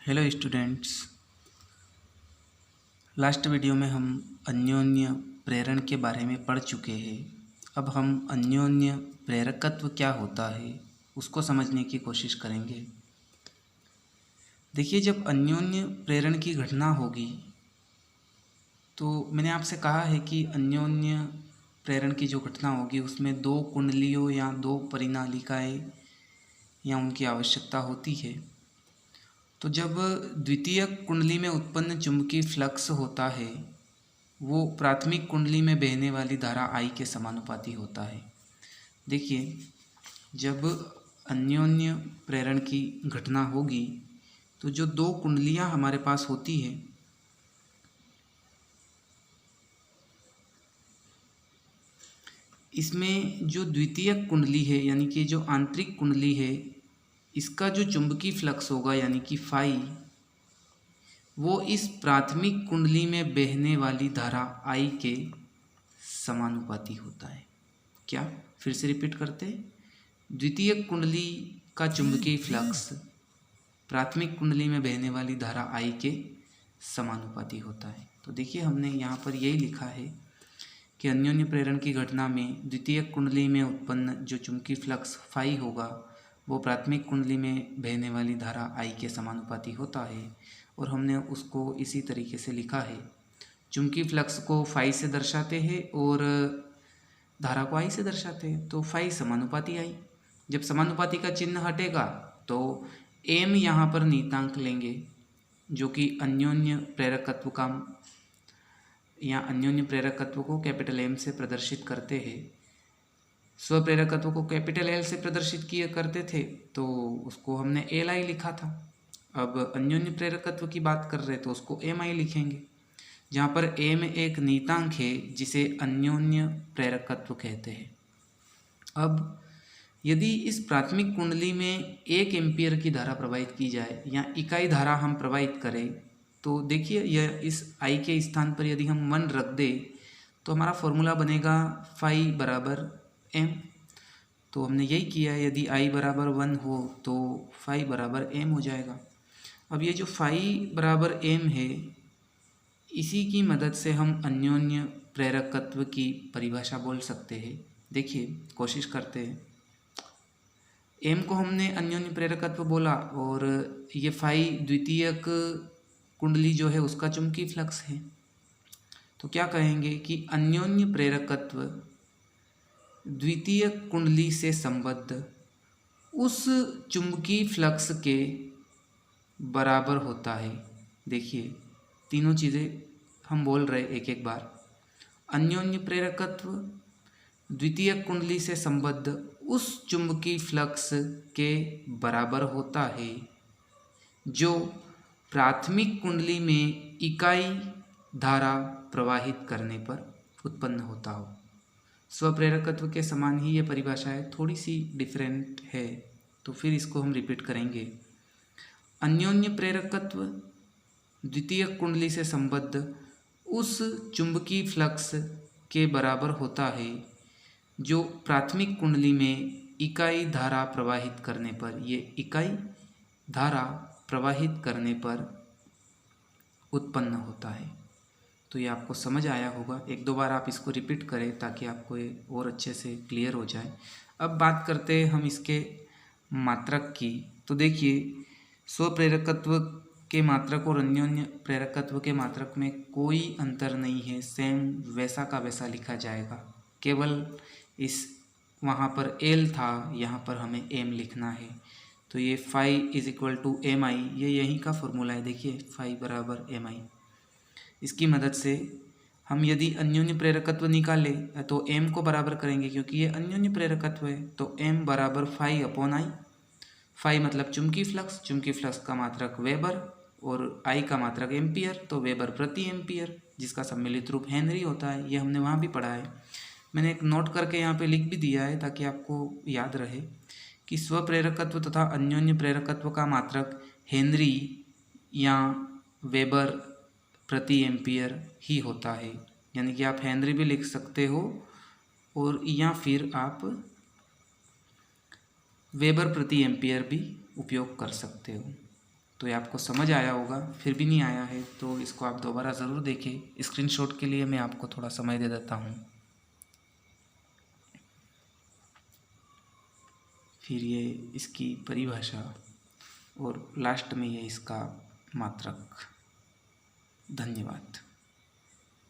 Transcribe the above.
Hello students. Last video में हम अन्योन्य प्रेरण के बारे में पढ़ चुके हैं। अब हम अन्योन्य प्रेरकत्व क्या होता है उसको समझने की कोशिश करेंगे। देखिए, जब अन्योन्य प्रेरण की घटना होगी तो मैंने आपसे कहा है कि अन्योन्य प्रेरण की जो घटना होगी उसमें दो कुंडलियों या दो परिनालिकाएं या उनकी आवश्यकता होती है। तो जब द्वितीय कुंडली में उत्पन्न चुंबकीय फ्लक्स होता है वो प्राथमिक कुंडली में बहने वाली धारा I के समानुपाती होता है। देखिए, जब अन्योन्य प्रेरण की घटना होगी तो जो दो कुंडलियां हमारे पास होती है इसमें जो द्वितीय कुंडली है यानी कि जो आंतरिक कुंडली है इसका जो चुंबकीय फ्लक्स होगा यानी कि फाई वो इस प्राथमिक कुंडली में बहने वाली धारा I के समानुपाती होता है। क्या? फिर से रिपीट करते हैं। द्वितीय कुंडली का चुंबकीय फ्लक्स प्राथमिक कुंडली में बहने वाली धारा I के समानुपाती होता है। तो देखिए, हमने यहाँ पर यही लिखा है कि अन्योन्य प्रेरण की घटना में द्वितीय कुंडली में उत्पन्न जो चुंबकीय फ्लक्स फाई होगा वो प्राथमिक कुंडली में बहने वाली धारा I के समानुपाती होता है। और हमने उसको इसी तरीके से लिखा है। चुंबकीय फ्लक्स को फाई से दर्शाते हैं और धारा को I से दर्शाते हैं। तो फाई समानुपाती I। जब समानुपाती का चिन्ह हटेगा तो M यहाँ पर नियतांक लेंगे जो कि अन्योन्य प्रेरकत्व का या अन्योन्य प्रेरकत्व को कैपिटल M से प्रदर्शित करते हैं। स्वप्रेरकत्व को कैपिटल L से प्रदर्शित किए करते थे तो उसको हमने Li लिखा था। अब अन्योन्य प्रेरकत्व की बात कर रहे तो उसको Mi लिखेंगे, जहाँ पर M एक नियतांक है जिसे अन्योन्य प्रेरकत्व कहते हैं। अब यदि इस प्राथमिक कुंडली में 1 एम्पीयर की धारा प्रवाहित की जाए या इकाई धारा हम प्रवाहित करें तो देखिए, यह इस I के स्थान पर यदि हम 1 रख दें तो हमारा फॉर्मूला बनेगा फाई बराबर M। तो हमने यही किया है। यदि I बराबर 1 हो तो फाई बराबर M हो जाएगा। अब ये जो फाई बराबर M है इसी की मदद से हम अन्योन्य प्रेरकत्व की परिभाषा बोल सकते हैं। देखिए, कोशिश करते हैं। M को हमने अन्योन्य प्रेरकत्व बोला और ये फाई द्वितीयक कुंडली जो है उसका चुंबकीय फ्लक्स है। तो क्या कहेंगे कि अन्योन्य प्रेरकत्व द्वितीय कुंडली से संबद्ध उस चुंबकीय फ्लक्स के बराबर होता है। देखिए, तीनों चीज़ें हम बोल रहे एक एक बार। अन्योन्य प्रेरकत्व द्वितीय कुंडली से संबद्ध उस चुंबकीय फ्लक्स के बराबर होता है जो प्राथमिक कुंडली में इकाई धारा प्रवाहित करने पर उत्पन्न होता हो। स्वप्रेरकत्व के समान ही ये परिभाषा है, थोड़ी सी डिफरेंट है। तो फिर इसको हम रिपीट करेंगे। अन्योन्य प्रेरकत्व द्वितीय कुंडली से संबद्ध उस चुंबकीय फ्लक्स के बराबर होता है जो प्राथमिक कुंडली में इकाई धारा प्रवाहित करने पर, ये इकाई धारा प्रवाहित करने पर उत्पन्न होता है। तो ये आपको समझ आया होगा। एक दो बार आप इसको रिपीट करें ताकि आपको ये और अच्छे से क्लियर हो जाए। अब बात करते हैं हम इसके मात्रक की। तो देखिए, स्वप्रेरकत्व के मात्रक और अन्योन्य प्रेरकत्व के मात्रक में कोई अंतर नहीं है, सेम वैसा का वैसा लिखा जाएगा। केवल इस वहाँ पर L था, यहाँ पर हमें M लिखना है। तो ये phi is equal to Mi, ये यहीं का फॉर्मूला है। देखिए, फाई बराबर Mi। इसकी मदद से हम यदि अन्योन्य प्रेरकत्व निकालें तो M को बराबर करेंगे क्योंकि ये अन्योन्य प्रेरकत्व है। तो M बराबर फाई अपॉन I। फाई मतलब चुंबकीय फ्लक्स, चुंबकीय फ्लक्स का मात्रक वेबर और I का मात्रक एम्पियर, तो वेबर प्रति एम्पियर जिसका सम्मिलित रूप हेनरी होता है। ये हमने वहाँ भी पढ़ा है। मैंने एक नोट करके यहाँ पे लिख भी दिया है ताकि आपको याद रहे कि स्वप्रेरकत्व तथा अन्योन्य प्रेरकत्व का मात्रक हेनरी या वेबर प्रति एम्पियर ही होता है। यानी कि आप हेनरी भी लिख सकते हो और या फिर आप वेबर प्रति एम्पियर भी उपयोग कर सकते हो। तो ये आपको समझ आया होगा। फिर भी नहीं आया है तो इसको आप दोबारा ज़रूर देखें। स्क्रीनशॉट के लिए मैं आपको थोड़ा समय दे देता हूँ। फिर ये इसकी परिभाषा और लास्ट में ये इसका मात्रक। धन्यवाद।